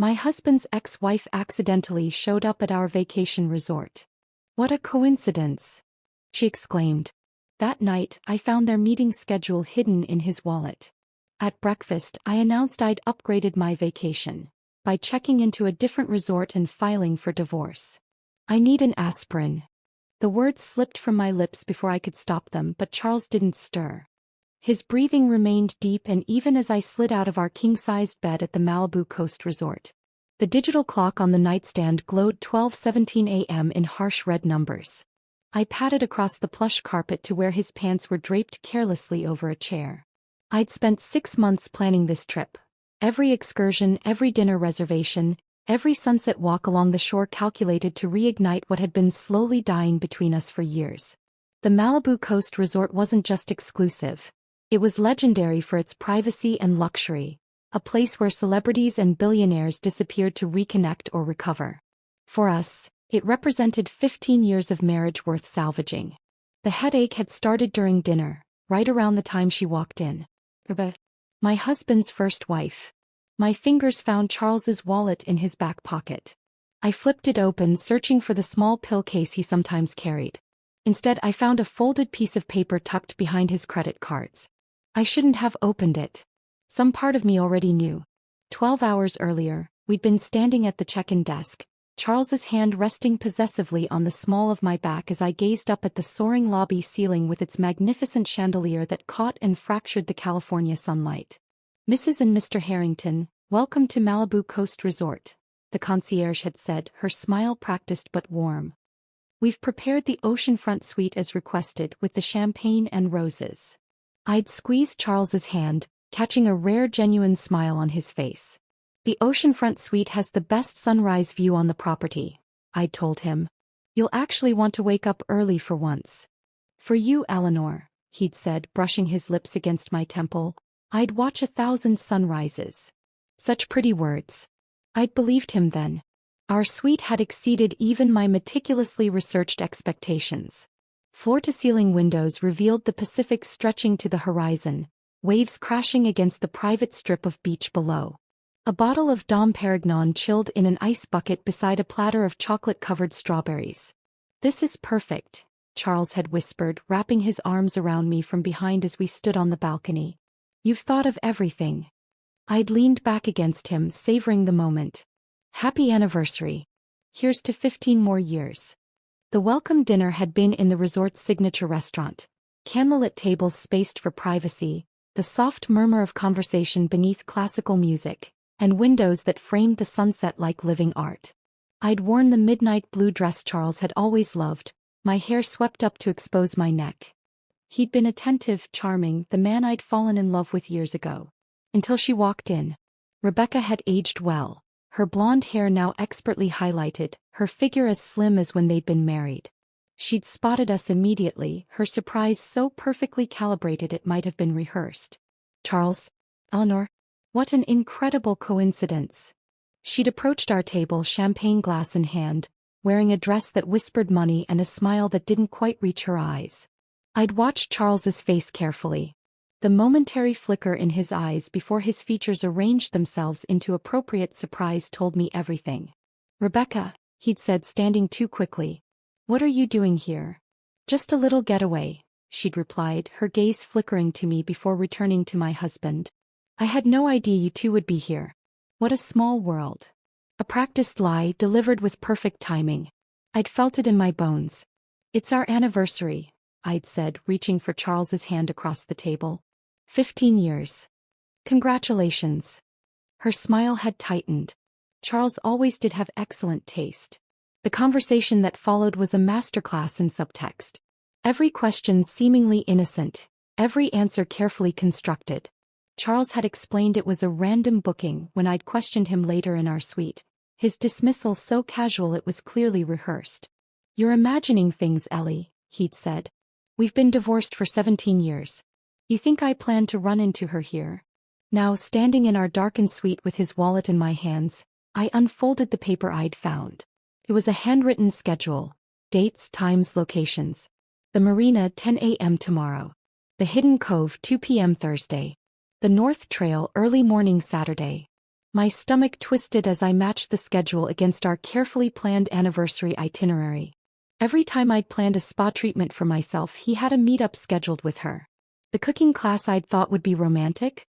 My husband's ex-wife accidentally showed up at our vacation resort. What a coincidence, she exclaimed. That night, I found their meeting schedule hidden in his wallet. At breakfast, I announced I'd upgraded my vacation by checking into a different resort and filing for divorce. I need an aspirin. The words slipped from my lips before I could stop them, but Charles didn't stir. His breathing remained deep and even as I slid out of our king-sized bed at the Malibu Coast Resort. The digital clock on the nightstand glowed 12:17 a.m. in harsh red numbers. I padded across the plush carpet to where his pants were draped carelessly over a chair. I'd spent 6 months planning this trip. Every excursion, every dinner reservation, every sunset walk along the shore calculated to reignite what had been slowly dying between us for years. The Malibu Coast Resort wasn't just exclusive. It was legendary for its privacy and luxury, a place where celebrities and billionaires disappeared to reconnect or recover. For us, it represented 15 years of marriage worth salvaging. The headache had started during dinner, right around the time she walked in. My husband's first wife. My fingers found Charles's wallet in his back pocket. I flipped it open, searching for the small pill case he sometimes carried. Instead, I found a folded piece of paper tucked behind his credit cards. I shouldn't have opened it. Some part of me already knew. 12 hours earlier, we'd been standing at the check-in desk, Charles's hand resting possessively on the small of my back as I gazed up at the soaring lobby ceiling with its magnificent chandelier that caught and fractured the California sunlight. Mrs. and Mr. Harrington, welcome to Malibu Coast Resort, the concierge had said, her smile practiced but warm. We've prepared the oceanfront suite as requested with the champagne and roses. I'd squeezed Charles's hand, catching a rare genuine smile on his face. The oceanfront suite has the best sunrise view on the property, I'd told him. You'll actually want to wake up early for once. For you, Eleanor, he'd said, brushing his lips against my temple, I'd watch 1,000 sunrises. Such pretty words. I'd believed him then. Our suite had exceeded even my meticulously researched expectations. Floor-to-ceiling windows revealed the Pacific stretching to the horizon, waves crashing against the private strip of beach below. A bottle of Dom Perignon chilled in an ice bucket beside a platter of chocolate-covered strawberries. This is perfect, Charles had whispered, wrapping his arms around me from behind as we stood on the balcony. You've thought of everything. I'd leaned back against him, savoring the moment. Happy anniversary. Here's to 15 more years. The welcome dinner had been in the resort's signature restaurant. Candlelit tables spaced for privacy, the soft murmur of conversation beneath classical music, and windows that framed the sunset like living art. I'd worn the midnight blue dress Charles had always loved, my hair swept up to expose my neck. He'd been attentive, charming, the man I'd fallen in love with years ago. Until she walked in. Rebecca had aged well, her blonde hair now expertly highlighted, her figure as slim as when they'd been married. She'd spotted us immediately, her surprise so perfectly calibrated it might have been rehearsed. Charles? Eleanor? What an incredible coincidence. She'd approached our table, champagne glass in hand, wearing a dress that whispered money and a smile that didn't quite reach her eyes. I'd watched Charles's face carefully. The momentary flicker in his eyes before his features arranged themselves into appropriate surprise told me everything. Rebecca, he'd said, standing too quickly. What are you doing here? Just a little getaway, she'd replied, her gaze flickering to me before returning to my husband. I had no idea you two would be here. What a small world. A practiced lie delivered with perfect timing. I'd felt it in my bones. It's our anniversary, I'd said, reaching for Charles's hand across the table. 15 years. Congratulations. Her smile had tightened. Charles always did have excellent taste. The conversation that followed was a masterclass in subtext. Every question seemingly innocent, every answer carefully constructed. Charles had explained it was a random booking when I'd questioned him later in our suite, his dismissal so casual it was clearly rehearsed. You're imagining things, Ellie, he'd said. We've been divorced for 17 years. You think I plan to run into her here? Now, standing in our darkened suite with his wallet in my hands, I unfolded the paper I'd found. It was a handwritten schedule. Dates, times, locations. The Marina, 10 a.m. tomorrow. The Hidden Cove, 2 p.m. Thursday. The North Trail, early morning Saturday. My stomach twisted as I matched the schedule against our carefully planned anniversary itinerary. Every time I'd planned a spa treatment for myself, he had a meetup scheduled with her. The cooking class I'd thought would be romantic?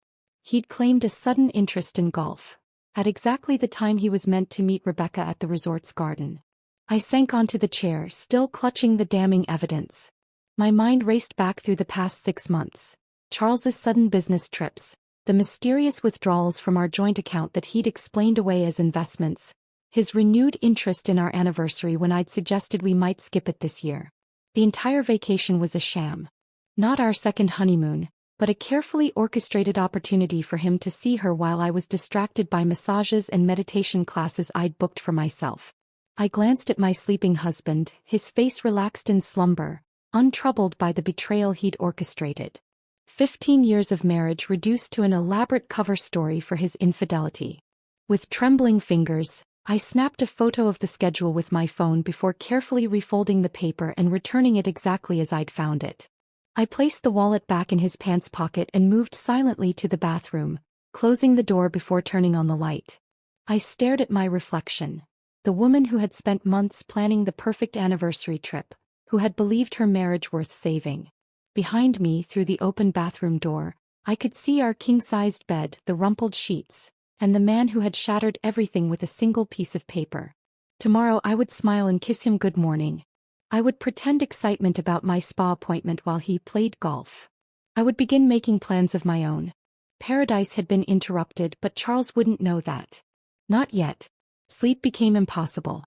He'd claimed a sudden interest in golf. At exactly the time he was meant to meet Rebecca at the resort's garden. I sank onto the chair, still clutching the damning evidence. My mind raced back through the past 6 months. Charles's sudden business trips, the mysterious withdrawals from our joint account that he'd explained away as investments, his renewed interest in our anniversary when I'd suggested we might skip it this year. The entire vacation was a sham. Not our second honeymoon, but a carefully orchestrated opportunity for him to see her while I was distracted by massages and meditation classes I'd booked for myself. I glanced at my sleeping husband, his face relaxed in slumber, untroubled by the betrayal he'd orchestrated. 15 years of marriage reduced to an elaborate cover story for his infidelity. With trembling fingers, I snapped a photo of the schedule with my phone before carefully refolding the paper and returning it exactly as I'd found it. I placed the wallet back in his pants pocket and moved silently to the bathroom, closing the door before turning on the light. I stared at my reflection. The woman who had spent months planning the perfect anniversary trip, who had believed her marriage worth saving. Behind me, through the open bathroom door, I could see our king-sized bed, the rumpled sheets, and the man who had shattered everything with a single piece of paper. Tomorrow I would smile and kiss him good morning. I would pretend excitement about my spa appointment while he played golf. I would begin making plans of my own. Paradise had been interrupted, but Charles wouldn't know that. Not yet. Sleep became impossible.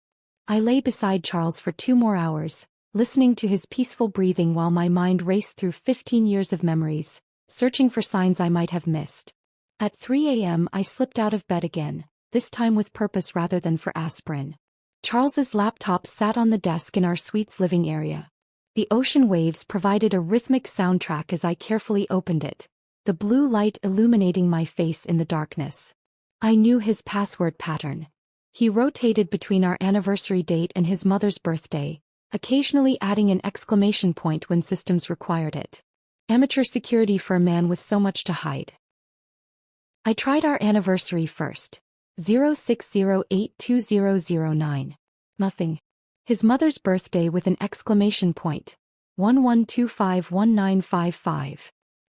I lay beside Charles for 2 more hours, listening to his peaceful breathing while my mind raced through 15 years of memories, searching for signs I might have missed. At 3 a.m. I slipped out of bed again, this time with purpose rather than for aspirin. Charles's laptop sat on the desk in our suite's living area. The ocean waves provided a rhythmic soundtrack as I carefully opened it, the blue light illuminating my face in the darkness. I knew his password pattern. He rotated between our anniversary date and his mother's birthday, occasionally adding an exclamation point when systems required it. Amateur security for a man with so much to hide. I tried our anniversary first. 060820009. Nothing. His mother's birthday with an exclamation point. 11251955.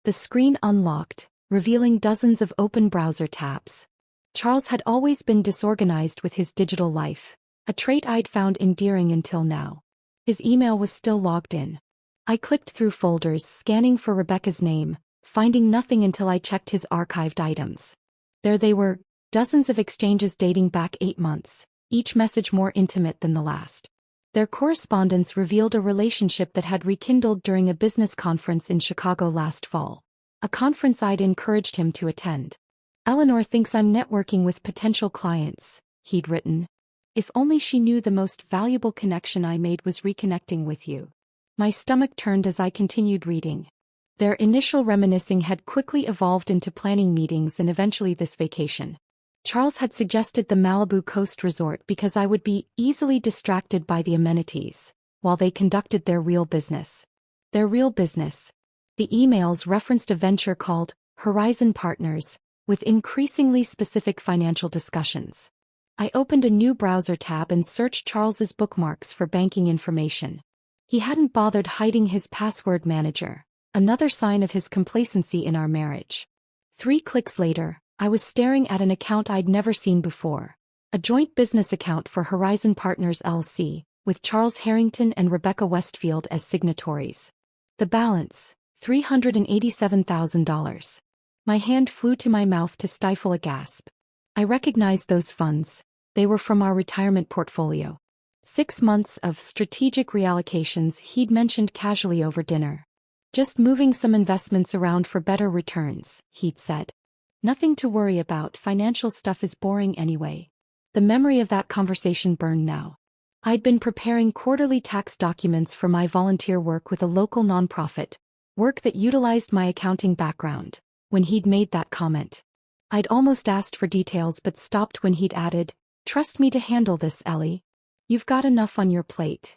The screen unlocked, revealing dozens of open browser tabs. Charles had always been disorganized with his digital life, a trait I'd found endearing until now. His email was still logged in. I clicked through folders, scanning for Rebecca's name, finding nothing until I checked his archived items. There they were. Dozens of exchanges dating back 8 months, each message more intimate than the last. Their correspondence revealed a relationship that had rekindled during a business conference in Chicago last fall. A conference I'd encouraged him to attend. Eleanor thinks I'm networking with potential clients, he'd written. If only she knew the most valuable connection I made was reconnecting with you. My stomach turned as I continued reading. Their initial reminiscing had quickly evolved into planning meetings and eventually this vacation. Charles had suggested the Malibu Coast Resort because I would be easily distracted by the amenities, while they conducted their real business. Their real business. The emails referenced a venture called Horizon Partners, with increasingly specific financial discussions. I opened a new browser tab and searched Charles's bookmarks for banking information. He hadn't bothered hiding his password manager, another sign of his complacency in our marriage. 3 clicks later, I was staring at an account I'd never seen before. A joint business account for Horizon Partners LC, with Charles Harrington and Rebecca Westfield as signatories. The balance, $387,000. My hand flew to my mouth to stifle a gasp. I recognized those funds. They were from our retirement portfolio. 6 months of strategic reallocations he'd mentioned casually over dinner. Just moving some investments around for better returns, he'd said. Nothing to worry about, financial stuff is boring anyway. The memory of that conversation burned now. I'd been preparing quarterly tax documents for my volunteer work with a local nonprofit, work that utilized my accounting background, when he'd made that comment. I'd almost asked for details but stopped when he'd added, "Trust me to handle this, Ellie. You've got enough on your plate."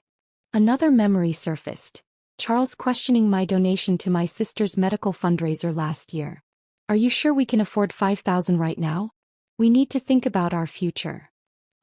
Another memory surfaced. Charles questioning my donation to my sister's medical fundraiser last year. "Are you sure we can afford $5,000 right now? We need to think about our future.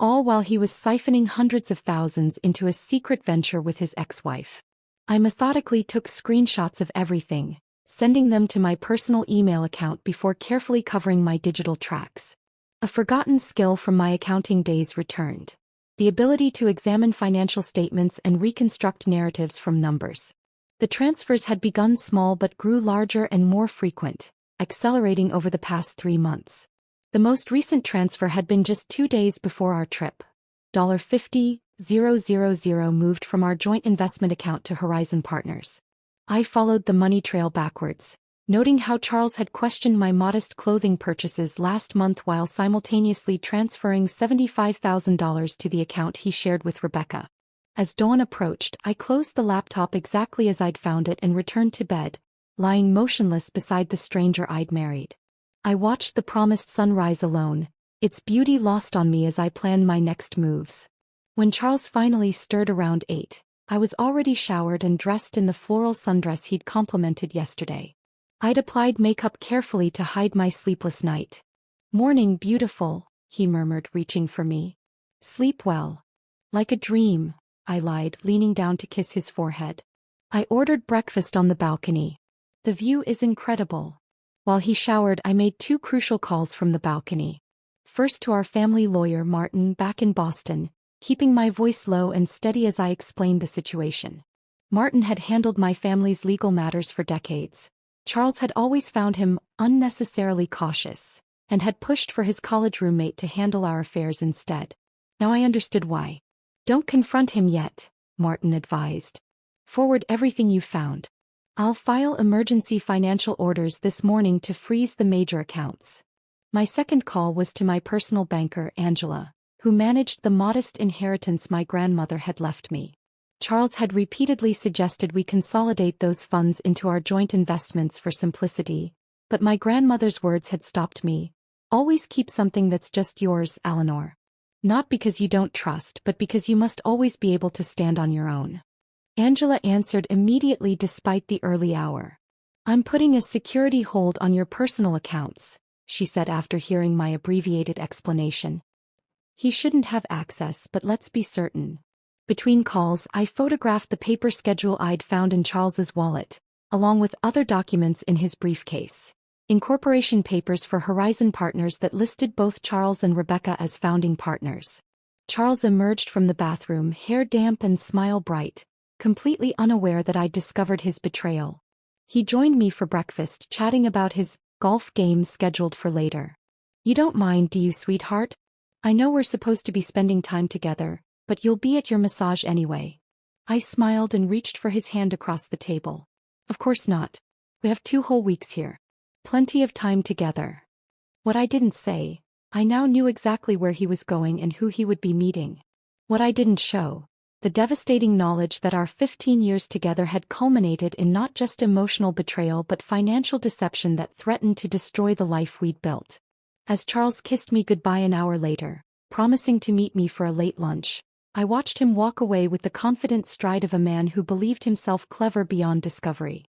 All while he was siphoning hundreds of thousands into a secret venture with his ex-wife. I methodically took screenshots of everything, sending them to my personal email account before carefully covering my digital tracks. A forgotten skill from my accounting days returned. The ability to examine financial statements and reconstruct narratives from numbers. The transfers had begun small but grew larger and more frequent, accelerating over the past 3 months. The most recent transfer had been just 2 days before our trip. $50,000 moved from our joint investment account to Horizon Partners. I followed the money trail backwards, noting how Charles had questioned my modest clothing purchases last month while simultaneously transferring $75,000 to the account he shared with Rebecca. As dawn approached, I closed the laptop exactly as I'd found it and returned to bed, lying motionless beside the stranger I'd married. I watched the promised sunrise alone, its beauty lost on me as I planned my next moves. When Charles finally stirred around 8, I was already showered and dressed in the floral sundress he'd complimented yesterday. I'd applied makeup carefully to hide my sleepless night. "Morning, beautiful," he murmured, reaching for me. "Sleep well." "Like a dream," I lied, leaning down to kiss his forehead. I ordered breakfast on the balcony. "The view is incredible." While he showered, I made 2 crucial calls from the balcony. First to our family lawyer Martin back in Boston, keeping my voice low and steady as I explained the situation. Martin had handled my family's legal matters for decades. Charles had always found him unnecessarily cautious, and had pushed for his college roommate to handle our affairs instead. Now I understood why. "Don't confront him yet," Martin advised. "Forward everything you found. I'll file emergency financial orders this morning to freeze the major accounts." My second call was to my personal banker, Angela, who managed the modest inheritance my grandmother had left me. Charles had repeatedly suggested we consolidate those funds into our joint investments for simplicity, but my grandmother's words had stopped me. "Always keep something that's just yours, Eleanor. Not because you don't trust, but because you must always be able to stand on your own." Angela answered immediately despite the early hour. "I'm putting a security hold on your personal accounts," she said after hearing my abbreviated explanation. "He shouldn't have access, but let's be certain." Between calls, I photographed the paper schedule I'd found in Charles's wallet, along with other documents in his briefcase. Incorporation papers for Horizon Partners that listed both Charles and Rebecca as founding partners. Charles emerged from the bathroom, hair damp and smile bright, completely unaware that I'd discovered his betrayal. He joined me for breakfast, chatting about his golf game scheduled for later. "You don't mind, do you, sweetheart? I know we're supposed to be spending time together, but you'll be at your massage anyway." I smiled and reached for his hand across the table. "Of course not. We have 2 whole weeks here. Plenty of time together." What I didn't say, I now knew exactly where he was going and who he would be meeting. What I didn't show, the devastating knowledge that our 15 years together had culminated in not just emotional betrayal but financial deception that threatened to destroy the life we'd built. As Charles kissed me goodbye an hour later, promising to meet me for a late lunch, I watched him walk away with the confident stride of a man who believed himself clever beyond discovery.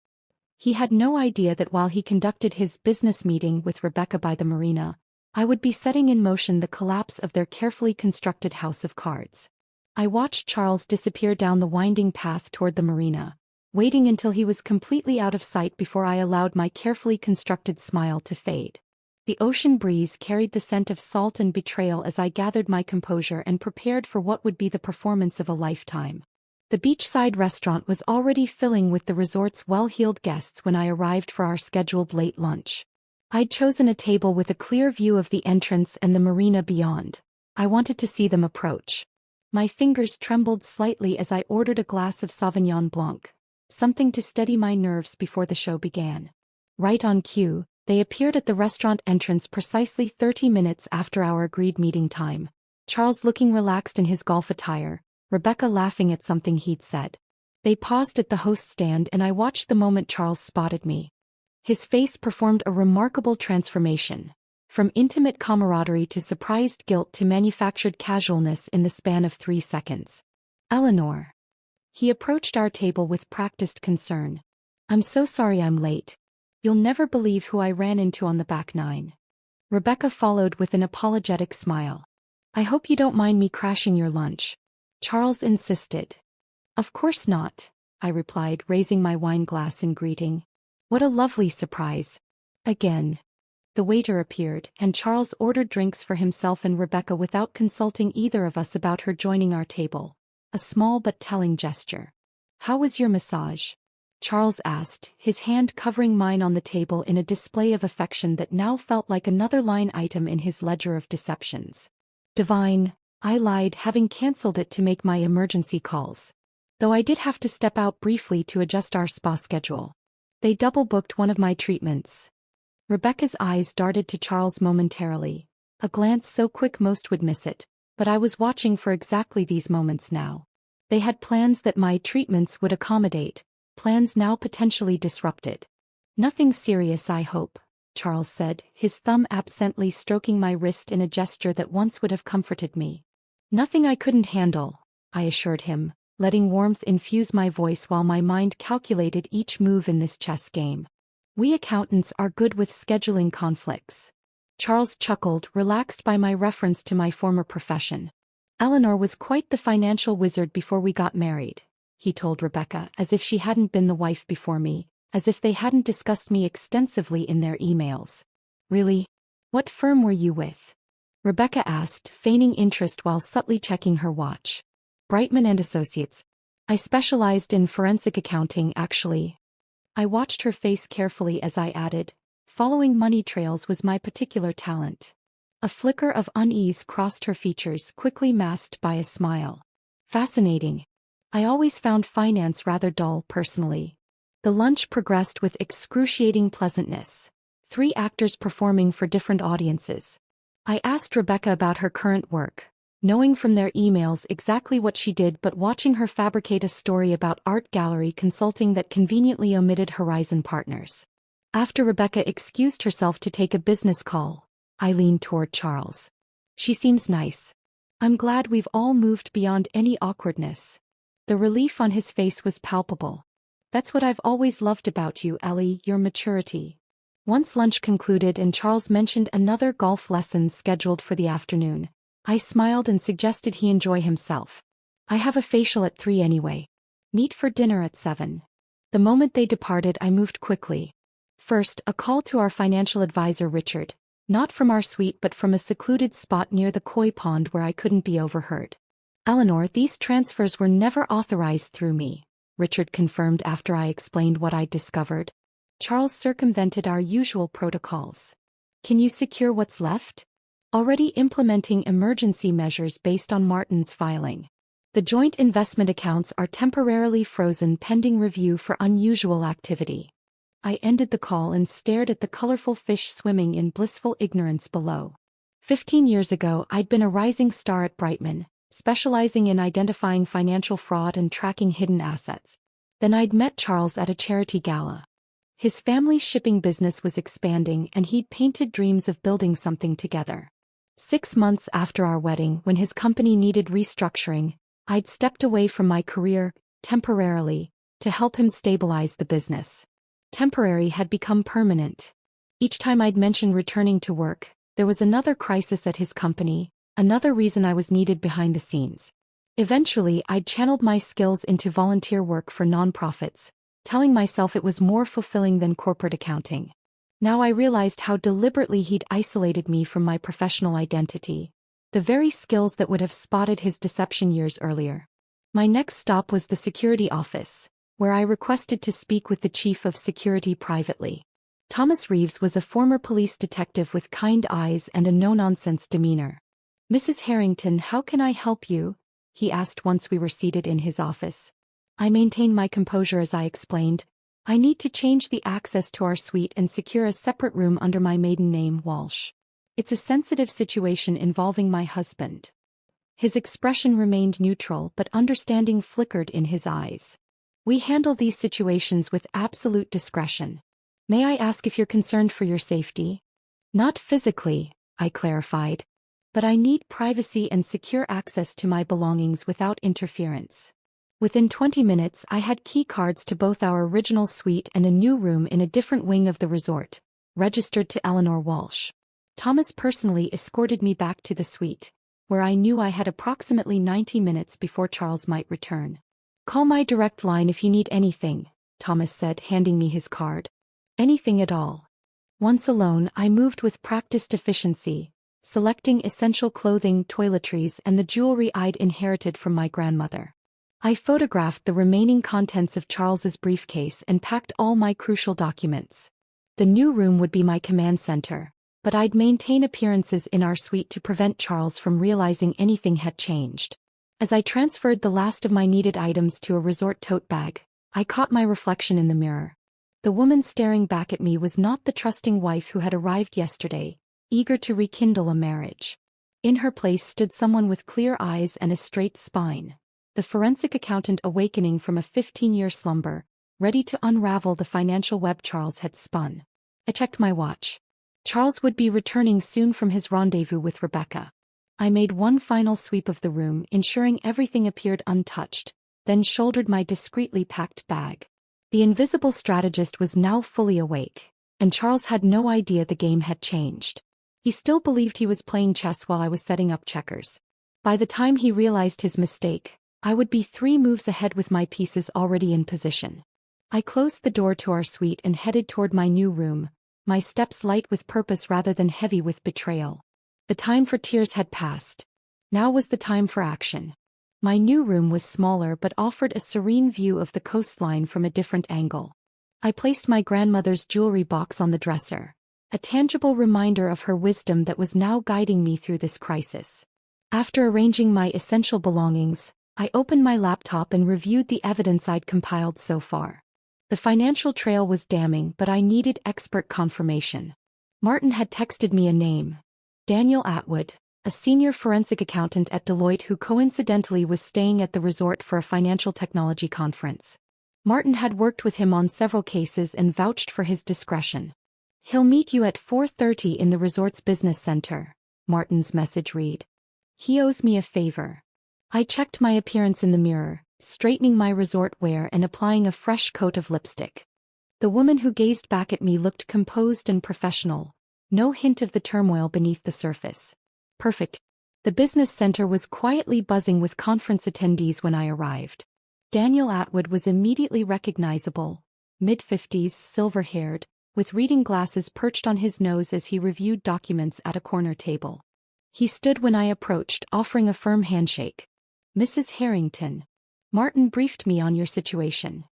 He had no idea that while he conducted his business meeting with Rebecca by the marina, I would be setting in motion the collapse of their carefully constructed house of cards. I watched Charles disappear down the winding path toward the marina, waiting until he was completely out of sight before I allowed my carefully constructed smile to fade. The ocean breeze carried the scent of salt and betrayal as I gathered my composure and prepared for what would be the performance of a lifetime. The beachside restaurant was already filling with the resort's well-heeled guests when I arrived for our scheduled late lunch. I'd chosen a table with a clear view of the entrance and the marina beyond. I wanted to see them approach. My fingers trembled slightly as I ordered a glass of Sauvignon Blanc, something to steady my nerves before the show began. Right on cue, they appeared at the restaurant entrance precisely 30 minutes after our agreed meeting time. Charles looking relaxed in his golf attire, Rebecca laughing at something he'd said. They paused at the host stand and I watched the moment Charles spotted me. His face performed a remarkable transformation, from intimate camaraderie to surprised guilt to manufactured casualness in the span of 3 seconds. "Eleanor." He approached our table with practiced concern. "I'm so sorry I'm late. You'll never believe who I ran into on the back nine." Rebecca followed with an apologetic smile. I hope you don't mind me crashing your lunch, Charles insisted. Of course not, I replied, raising my wine glass in greeting. What a lovely surprise. Again. The waiter appeared, and Charles ordered drinks for himself and Rebecca without consulting either of us about her joining our table. A small but telling gesture. How was your massage? Charles asked, his hand covering mine on the table in a display of affection that now felt like another line item in his ledger of deceptions. Divine, I lied, having cancelled it to make my emergency calls. Though I did have to step out briefly to adjust our spa schedule. They double-booked one of my treatments. Rebecca's eyes darted to Charles momentarily, a glance so quick most would miss it, but I was watching for exactly these moments now. They had plans that my treatments would accommodate, plans now potentially disrupted. Nothing serious, I hope, Charles said, his thumb absently stroking my wrist in a gesture that once would have comforted me. Nothing I couldn't handle, I assured him, letting warmth infuse my voice while my mind calculated each move in this chess game. We accountants are good with scheduling conflicts. Charles chuckled, relaxed by my reference to my former profession. Eleanor was quite the financial wizard before we got married, he told Rebecca, as if she hadn't been the wife before me, as if they hadn't discussed me extensively in their emails. Really? What firm were you with? Rebecca asked, feigning interest while subtly checking her watch. Brightman and Associates. I specialized in forensic accounting, actually. I watched her face carefully as I added, following money trails was my particular talent. A flicker of unease crossed her features, quickly masked by a smile. Fascinating. I always found finance rather dull, personally. The lunch progressed with excruciating pleasantness. 3 actors performing for different audiences. I asked Rebecca about her current work, knowing from their emails exactly what she did but watching her fabricate a story about art gallery consulting that conveniently omitted Horizon Partners. After Rebecca excused herself to take a business call, I leaned toward Charles. She seems nice. I'm glad we've all moved beyond any awkwardness. The relief on his face was palpable. That's what I've always loved about you, Ellie, your maturity. Once lunch concluded and Charles mentioned another golf lesson scheduled for the afternoon, I smiled and suggested he enjoy himself. I have a facial at 3 anyway. Meet for dinner at 7. The moment they departed, I moved quickly. First, a call to our financial advisor Richard, not from our suite but from a secluded spot near the koi pond where I couldn't be overheard. Eleanor, these transfers were never authorized through me, Richard confirmed after I explained what I'd discovered. Charles circumvented our usual protocols. Can you secure what's left? Already implementing emergency measures based on Martin's filing. The joint investment accounts are temporarily frozen pending review for unusual activity. I ended the call and stared at the colorful fish swimming in blissful ignorance below. 15 years ago, I'd been a rising star at Brightman, specializing in identifying financial fraud and tracking hidden assets. Then I'd met Charles at a charity gala. His family's shipping business was expanding and he'd painted dreams of building something together. 6 months after our wedding, when his company needed restructuring, I'd stepped away from my career, temporarily, to help him stabilize the business. Temporary had become permanent. Each time I'd mention returning to work, there was another crisis at his company, another reason I was needed behind the scenes. Eventually, I'd channeled my skills into volunteer work for nonprofits, telling myself it was more fulfilling than corporate accounting. Now I realized how deliberately he'd isolated me from my professional identity, the very skills that would have spotted his deception years earlier. My next stop was the security office, where I requested to speak with the chief of security privately. Thomas Reeves was a former police detective with kind eyes and a no-nonsense demeanor. Mrs. Harrington, how can I help you? He asked once we were seated in his office. I maintained my composure as I explained, I need to change the access to our suite and secure a separate room under my maiden name, Walsh. It's a sensitive situation involving my husband. His expression remained neutral but understanding flickered in his eyes. We handle these situations with absolute discretion. May I ask if you're concerned for your safety? Not physically, I clarified. But I need privacy and secure access to my belongings without interference. Within 20 minutes, I had key cards to both our original suite and a new room in a different wing of the resort, registered to Eleanor Walsh. Thomas personally escorted me back to the suite, where I knew I had approximately 90 minutes before Charles might return. "Call my direct line if you need anything," Thomas said, handing me his card. "Anything at all." Once alone, I moved with practiced efficiency, selecting essential clothing, toiletries, and the jewelry I'd inherited from my grandmother. I photographed the remaining contents of Charles's briefcase and packed all my crucial documents. The new room would be my command center, but I'd maintain appearances in our suite to prevent Charles from realizing anything had changed. As I transferred the last of my needed items to a resort tote bag, I caught my reflection in the mirror. The woman staring back at me was not the trusting wife who had arrived yesterday, eager to rekindle a marriage. In her place stood someone with clear eyes and a straight spine, the forensic accountant awakening from a 15-year slumber, ready to unravel the financial web Charles had spun. I checked my watch. Charles would be returning soon from his rendezvous with Rebecca. I made one final sweep of the room, ensuring everything appeared untouched, then shouldered my discreetly packed bag. The invisible strategist was now fully awake, and Charles had no idea the game had changed. He still believed he was playing chess while I was setting up checkers. By the time he realized his mistake, I would be 3 moves ahead with my pieces already in position. I closed the door to our suite and headed toward my new room, my steps light with purpose rather than heavy with betrayal. The time for tears had passed. Now was the time for action. My new room was smaller but offered a serene view of the coastline from a different angle. I placed my grandmother's jewelry box on the dresser, a tangible reminder of her wisdom that was now guiding me through this crisis. After arranging my essential belongings, I opened my laptop and reviewed the evidence I'd compiled so far. The financial trail was damning, but I needed expert confirmation. Martin had texted me a name: Daniel Atwood, a senior forensic accountant at Deloitte who coincidentally was staying at the resort for a financial technology conference. Martin had worked with him on several cases and vouched for his discretion. "He'll meet you at 4:30 in the resort's business center," Martin's message read. "He owes me a favor." I checked my appearance in the mirror, straightening my resort wear and applying a fresh coat of lipstick. The woman who gazed back at me looked composed and professional, no hint of the turmoil beneath the surface. Perfect. The business center was quietly buzzing with conference attendees when I arrived. Daniel Atwood was immediately recognizable, mid-50s, silver-haired, with reading glasses perched on his nose as he reviewed documents at a corner table. He stood when I approached, offering a firm handshake. "Mrs. Harrington, Martin briefed me on your situation."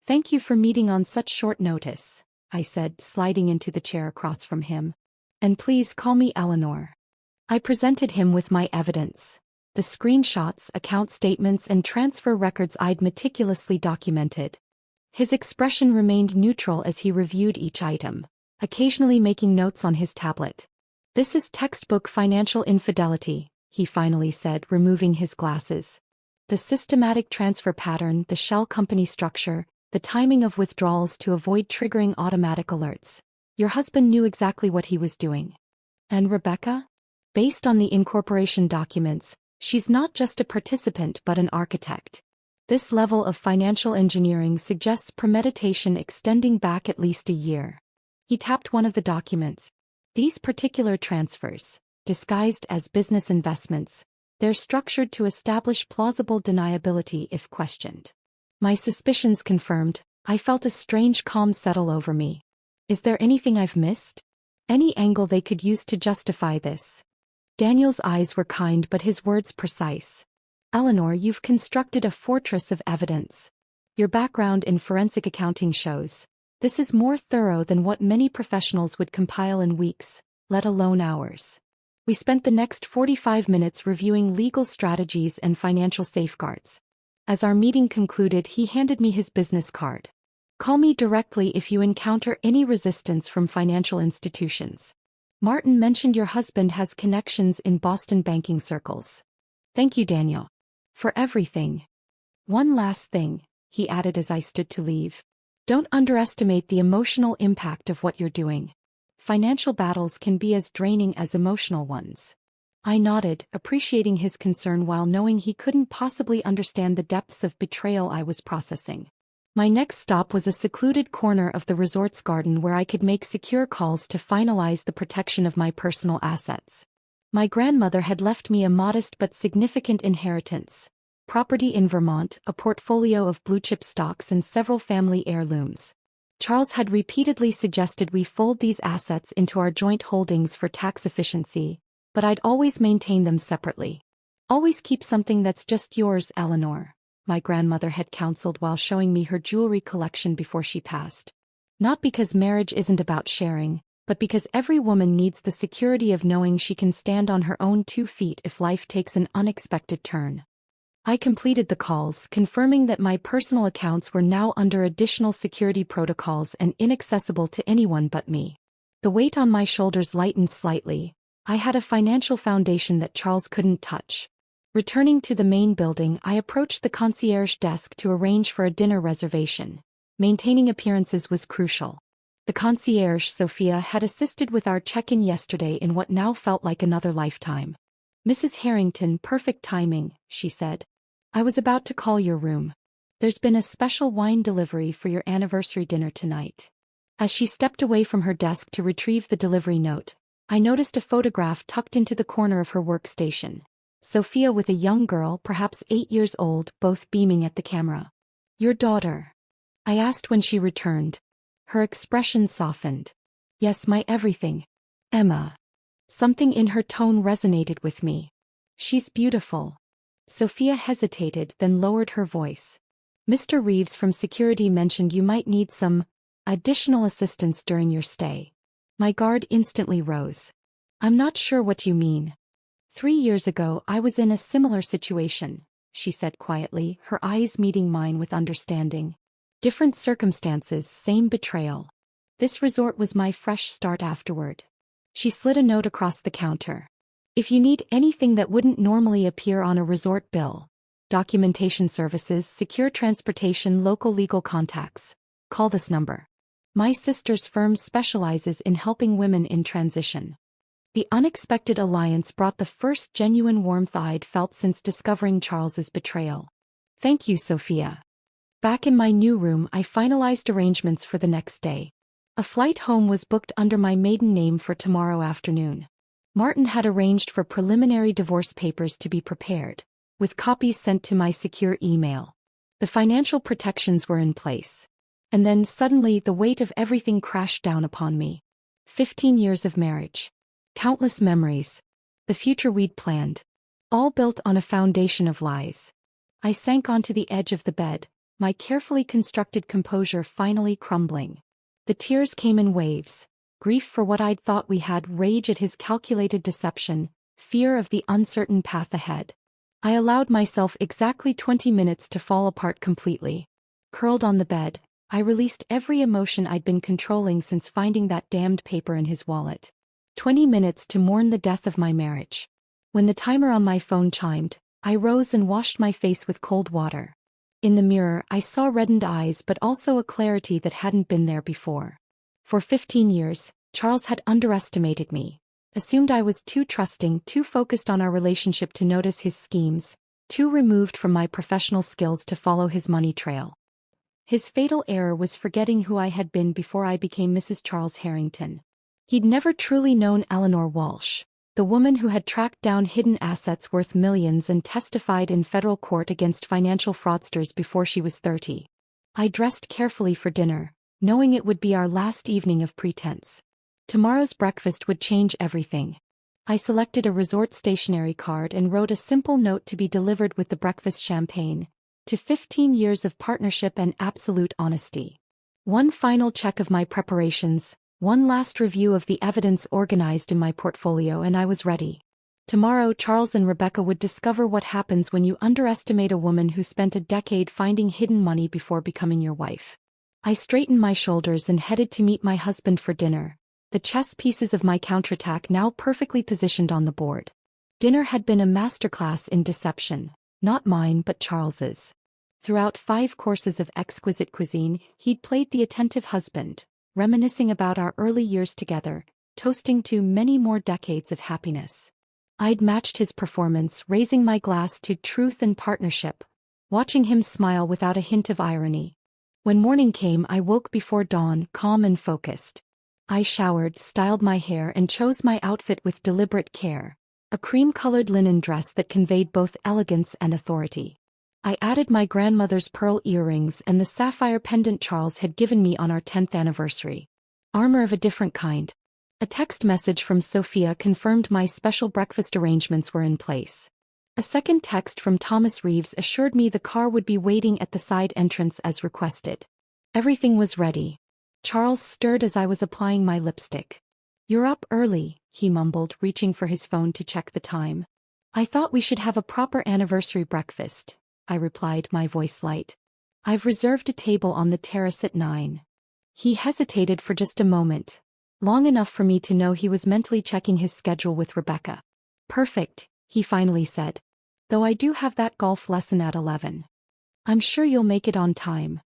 "Thank you for meeting on such short notice," I said, sliding into the chair across from him. "And please call me Eleanor." I presented him with my evidence: the screenshots, account statements, and transfer records I'd meticulously documented. His expression remained neutral as he reviewed each item, occasionally making notes on his tablet. "This is textbook financial infidelity," he finally said, removing his glasses. "The systematic transfer pattern, the shell company structure, the timing of withdrawals to avoid triggering automatic alerts. Your husband knew exactly what he was doing." "And Rebecca?" "Based on the incorporation documents, she's not just a participant but an architect. This level of financial engineering suggests premeditation extending back at least a year." He tapped one of the documents. "These particular transfers, disguised as business investments, they're structured to establish plausible deniability if questioned." My suspicions confirmed, I felt a strange calm settle over me. Is there anything I've missed? Any angle they could use to justify this? Daniel's eyes were kind but his words precise. "Eleanor, you've constructed a fortress of evidence. Your background in forensic accounting shows. This is more thorough than what many professionals would compile in weeks, let alone hours." We spent the next 45 minutes reviewing legal strategies and financial safeguards. As our meeting concluded, he handed me his business card. "Call me directly if you encounter any resistance from financial institutions. Martin mentioned your husband has connections in Boston banking circles." "Thank you, Daniel. For everything. One last thing," he added as I stood to leave. "Don't underestimate the emotional impact of what you're doing. Financial battles can be as draining as emotional ones." I nodded, appreciating his concern while knowing he couldn't possibly understand the depths of betrayal I was processing. My next stop was a secluded corner of the resort's garden where I could make secure calls to finalize the protection of my personal assets. My grandmother had left me a modest but significant inheritance: property in Vermont, a portfolio of blue-chip stocks, and several family heirlooms. Charles had repeatedly suggested we fold these assets into our joint holdings for tax efficiency, but I'd always maintain them separately. "Always keep something that's just yours, Eleanor," my grandmother had counseled while showing me her jewelry collection before she passed. "Not because marriage isn't about sharing, but because every woman needs the security of knowing she can stand on her own 2 feet if life takes an unexpected turn." I completed the calls, confirming that my personal accounts were now under additional security protocols and inaccessible to anyone but me. The weight on my shoulders lightened slightly. I had a financial foundation that Charles couldn't touch. Returning to the main building, I approached the concierge desk to arrange for a dinner reservation. Maintaining appearances was crucial. The concierge, Sophia, had assisted with our check-in yesterday in what now felt like another lifetime. "Mrs. Harrington, perfect timing," she said. "I was about to call your room. There's been a special wine delivery for your anniversary dinner tonight." As she stepped away from her desk to retrieve the delivery note, I noticed a photograph tucked into the corner of her workstation. Sophia with a young girl, perhaps 8 years old, both beaming at the camera. "Your daughter?" I asked when she returned. Her expression softened. "Yes, my everything. Emma." Something in her tone resonated with me. "She's beautiful." Sophia hesitated, then lowered her voice. "Mr. Reeves from security mentioned you might need some additional assistance during your stay." My guard instantly rose. "I'm not sure what you mean." 3 years ago I was in a similar situation," she said quietly, her eyes meeting mine with understanding. "Different circumstances, same betrayal. This resort was my fresh start afterward." She slid a note across the counter. "If you need anything that wouldn't normally appear on a resort bill, documentation services, secure transportation, local legal contacts, call this number. My sister's firm specializes in helping women in transition." The unexpected alliance brought the first genuine warmth I'd felt since discovering Charles's betrayal. "Thank you, Sophia." Back in my new room, I finalized arrangements for the next day. A flight home was booked under my maiden name for tomorrow afternoon. Martin had arranged for preliminary divorce papers to be prepared, with copies sent to my secure email. The financial protections were in place. And then suddenly the weight of everything crashed down upon me. 15 years of marriage. Countless memories. The future we'd planned. All built on a foundation of lies. I sank onto the edge of the bed, my carefully constructed composure finally crumbling. The tears came in waves. Grief for what I'd thought we had, rage at his calculated deception, fear of the uncertain path ahead. I allowed myself exactly 20 minutes to fall apart completely. Curled on the bed, I released every emotion I'd been controlling since finding that damned paper in his wallet. 20 minutes to mourn the death of my marriage. When the timer on my phone chimed, I rose and washed my face with cold water. In the mirror, I saw reddened eyes but also a clarity that hadn't been there before. For 15 years, Charles had underestimated me, assumed I was too trusting, too focused on our relationship to notice his schemes, too removed from my professional skills to follow his money trail. His fatal error was forgetting who I had been before I became Mrs. Charles Harrington. He'd never truly known Eleanor Walsh, the woman who had tracked down hidden assets worth millions and testified in federal court against financial fraudsters before she was 30. I dressed carefully for dinner, knowing it would be our last evening of pretense. Tomorrow's breakfast would change everything. I selected a resort stationery card and wrote a simple note to be delivered with the breakfast champagne. To 15 years of partnership and absolute honesty. One final check of my preparations, one last review of the evidence organized in my portfolio, and I was ready. Tomorrow Charles and Rebecca would discover what happens when you underestimate a woman who spent a decade finding hidden money before becoming your wife. I straightened my shoulders and headed to meet my husband for dinner, the chess pieces of my counterattack now perfectly positioned on the board. Dinner had been a masterclass in deception, not mine but Charles's. Throughout 5 courses of exquisite cuisine, he'd played the attentive husband, reminiscing about our early years together, toasting to many more decades of happiness. I'd matched his performance, raising my glass to truth and partnership, watching him smile without a hint of irony. When morning came, I woke before dawn, calm and focused. I showered, styled my hair, and chose my outfit with deliberate care. A cream-colored linen dress that conveyed both elegance and authority. I added my grandmother's pearl earrings and the sapphire pendant Charles had given me on our 10th anniversary. Armor of a different kind. A text message from Sophia confirmed my special breakfast arrangements were in place. A second text from Thomas Reeves assured me the car would be waiting at the side entrance as requested. Everything was ready. Charles stirred as I was applying my lipstick. "You're up early," he mumbled, reaching for his phone to check the time. "I thought we should have a proper anniversary breakfast," I replied, my voice light. "I've reserved a table on the terrace at 9. He hesitated for just a moment, long enough for me to know he was mentally checking his schedule with Rebecca. "Perfect," he finally said. "Though I do have that golf lesson at 11. I'm sure you'll make it on time."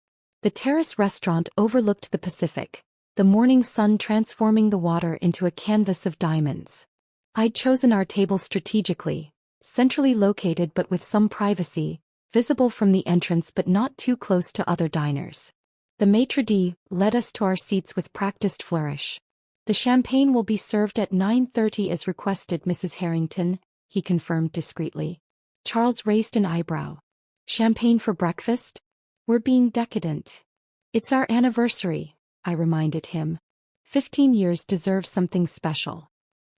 The terrace restaurant overlooked the Pacific, the morning sun transforming the water into a canvas of diamonds. I'd chosen our table strategically, centrally located but with some privacy, visible from the entrance but not too close to other diners. The maitre d' led us to our seats with practiced flourish. "The champagne will be served at 9:30 as requested, Mrs. Harrington," he confirmed discreetly. Charles raised an eyebrow. "Champagne for breakfast? We're being decadent." "It's our anniversary," I reminded him. 15 years deserve something special.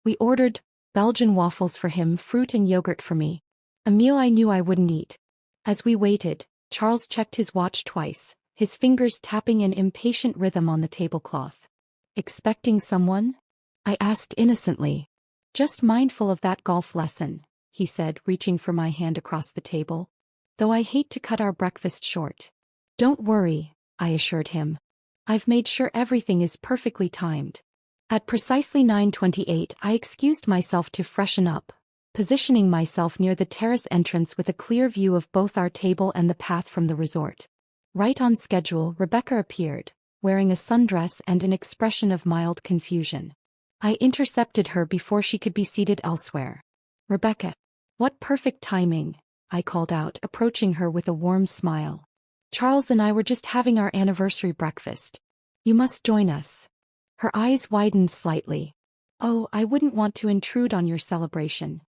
We ordered Belgian waffles for him, fruit and yogurt for me. A meal I knew I wouldn't eat. As we waited, Charles checked his watch twice, his fingers tapping an impatient rhythm on the tablecloth. "Expecting someone?" I asked innocently. "Just mindful of that golf lesson," he said, reaching for my hand across the table. "Though I hate to cut our breakfast short." "Don't worry," I assured him. "I've made sure everything is perfectly timed." At precisely 9:28, I excused myself to freshen up, positioning myself near the terrace entrance with a clear view of both our table and the path from the resort. Right on schedule, Rebecca appeared, wearing a sundress and an expression of mild confusion. I intercepted her before she could be seated elsewhere. "Rebecca, what perfect timing," I called out, approaching her with a warm smile. "Charles and I were just having our anniversary breakfast. You must join us." Her eyes widened slightly. "Oh, I wouldn't want to intrude on your celebration."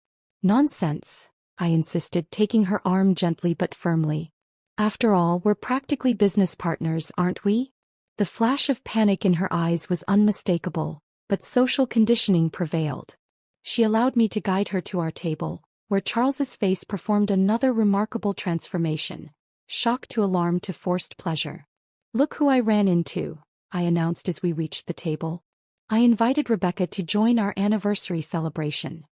"Nonsense," I insisted, taking her arm gently but firmly. "After all, we're practically business partners, aren't we?" The flash of panic in her eyes was unmistakable, but social conditioning prevailed. She allowed me to guide her to our table, where Charles's face performed another remarkable transformation. Shock to alarm to forced pleasure. "Look who I ran into," I announced as we reached the table. I invited Rebecca to join our anniversary celebration.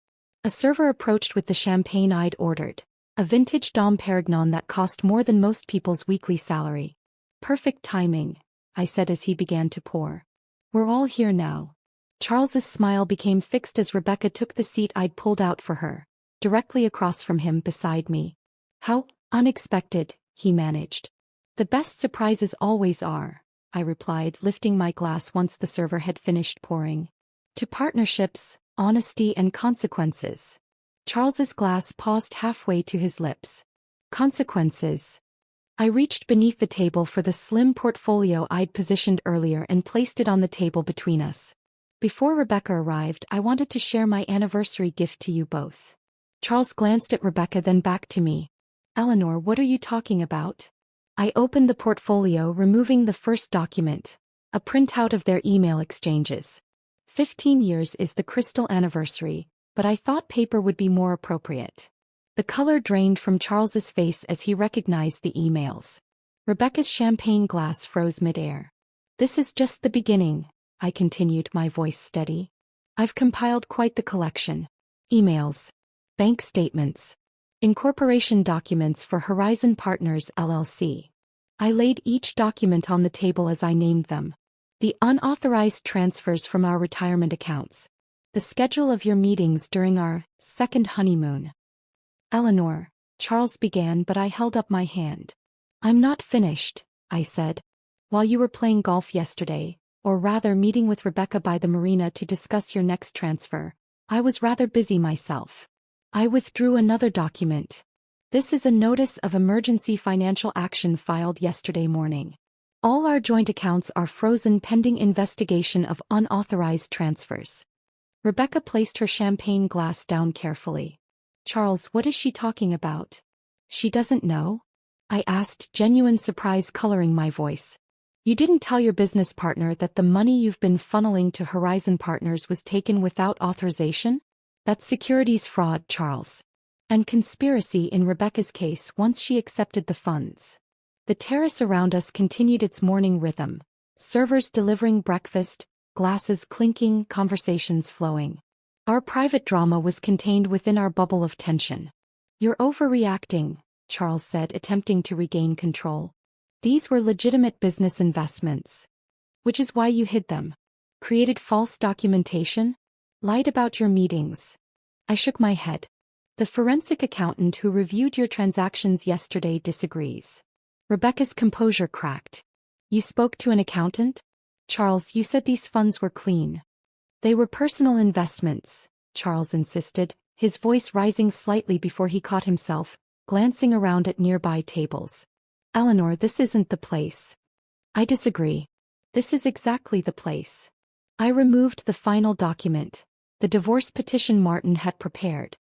A server approached with the champagne I'd ordered, a vintage Dom Perignon that cost more than most people's weekly salary. "Perfect timing," I said as he began to pour. "We're all here now." Charles's smile became fixed as Rebecca took the seat I'd pulled out for her, directly across from him beside me. "How unexpected," he managed. "The best surprises always are," I replied, lifting my glass once the server had finished pouring. "To partnerships, honesty and consequences." Charles's glass paused halfway to his lips. "Consequences." I reached beneath the table for the slim portfolio I'd positioned earlier and placed it on the table between us. "Before Rebecca arrived, I wanted to share my anniversary gift to you both." Charles glanced at Rebecca, then back to me. "Eleanor, what are you talking about?" I opened the portfolio, removing the first document, a printout of their email exchanges. 15 years is the crystal anniversary, but I thought paper would be more appropriate. The color drained from Charles's face as he recognized the emails. Rebecca's champagne glass froze midair. "This is just the beginning," I continued, my voice steady. "I've compiled quite the collection. Emails, bank statements, incorporation documents for Horizon Partners LLC. I laid each document on the table as I named them. The unauthorized transfers from our retirement accounts. The schedule of your meetings during our second honeymoon." "Eleanor," Charles began, but I held up my hand. "I'm not finished," I said. "While you were playing golf yesterday, or rather meeting with Rebecca by the marina to discuss your next transfer, I was rather busy myself. I withdrew another document. This is a notice of emergency financial action filed yesterday morning. All our joint accounts are frozen pending investigation of unauthorized transfers. Rebecca placed her champagne glass down carefully. Charles, what is she talking about? She doesn't know? I asked, genuine surprise coloring my voice. You didn't tell your business partner that the money you've been funneling to Horizon Partners was taken without authorization? That's securities fraud, Charles. And conspiracy in Rebecca's case once she accepted the funds. The terrace around us continued its morning rhythm. Servers delivering breakfast, glasses clinking, conversations flowing. Our private drama was contained within our bubble of tension. You're overreacting, Charles said, attempting to regain control. These were legitimate business investments. Which is why you hid them. Created false documentation? Lied about your meetings. I shook my head. The forensic accountant who reviewed your transactions yesterday disagrees. Rebecca's composure cracked. You spoke to an accountant? Charles, you said these funds were clean. They were personal investments, Charles insisted, his voice rising slightly before he caught himself, glancing around at nearby tables. Eleanor, this isn't the place. I disagree. This is exactly the place. I removed the final document, the divorce petition Martin had prepared.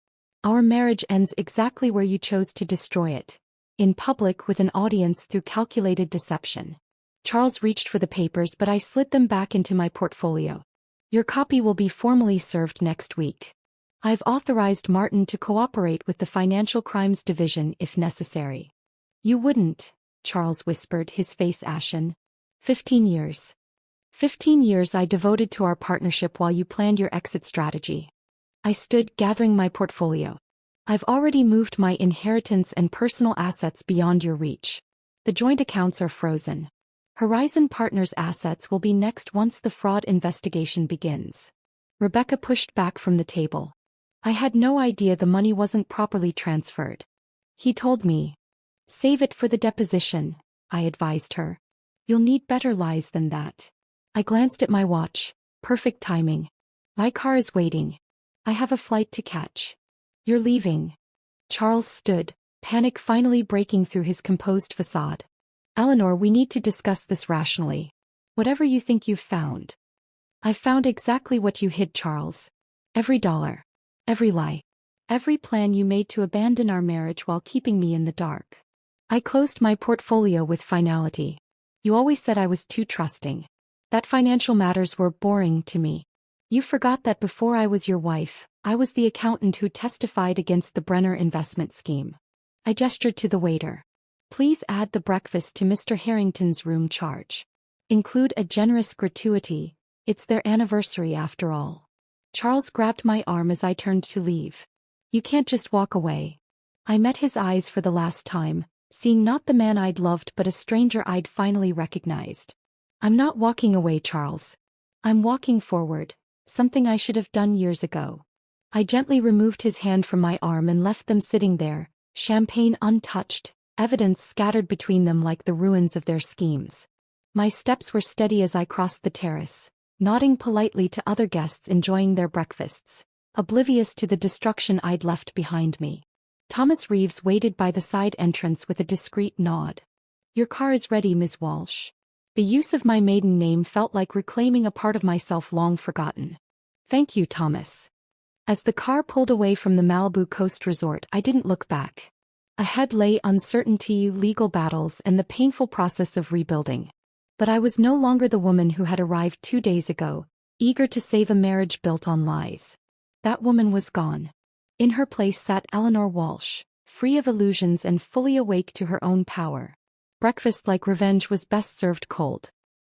Our marriage ends exactly where you chose to destroy it. In public with an audience through calculated deception. Charles reached for the papers, but I slid them back into my portfolio. Your copy will be formally served next week. I've authorized Martin to cooperate with the Financial Crimes Division if necessary. You wouldn't, Charles whispered, his face ashen. 15 years. 15 years I devoted to our partnership while you planned your exit strategy. I stood, gathering my portfolio. I've already moved my inheritance and personal assets beyond your reach. The joint accounts are frozen. Horizon Partners' assets will be next once the fraud investigation begins. Rebecca pushed back from the table. I had no idea the money wasn't properly transferred. He told me. Save it for the deposition, I advised her. You'll need better lies than that. I glanced at my watch. Perfect timing. My car is waiting. I have a flight to catch. You're leaving. Charles stood, panic finally breaking through his composed facade. Eleanor, we need to discuss this rationally. Whatever you think you've found. I've found exactly what you hid, Charles. Every dollar. Every lie. Every plan you made to abandon our marriage while keeping me in the dark. I closed my portfolio with finality. You always said I was too trusting. That financial matters were boring to me. You forgot that before I was your wife, I was the accountant who testified against the Brenner investment scheme. I gestured to the waiter. Please add the breakfast to Mr. Harrington's room charge. Include a generous gratuity, it's their anniversary after all. Charles grabbed my arm as I turned to leave. You can't just walk away. I met his eyes for the last time, seeing not the man I'd loved but a stranger I'd finally recognized. I'm not walking away, Charles. I'm walking forward, something I should have done years ago. I gently removed his hand from my arm and left them sitting there, champagne untouched, evidence scattered between them like the ruins of their schemes. My steps were steady as I crossed the terrace, nodding politely to other guests enjoying their breakfasts, oblivious to the destruction I'd left behind me. Thomas Reeves waited by the side entrance with a discreet nod. Your car is ready, Ms. Walsh. The use of my maiden name felt like reclaiming a part of myself long forgotten. Thank you, Thomas. As the car pulled away from the Malibu Coast Resort, I didn't look back. Ahead lay uncertainty, legal battles, and the painful process of rebuilding. But I was no longer the woman who had arrived 2 days ago, eager to save a marriage built on lies. That woman was gone. In her place sat Eleanor Walsh, free of illusions and fully awake to her own power. Breakfast, like revenge, was best served cold.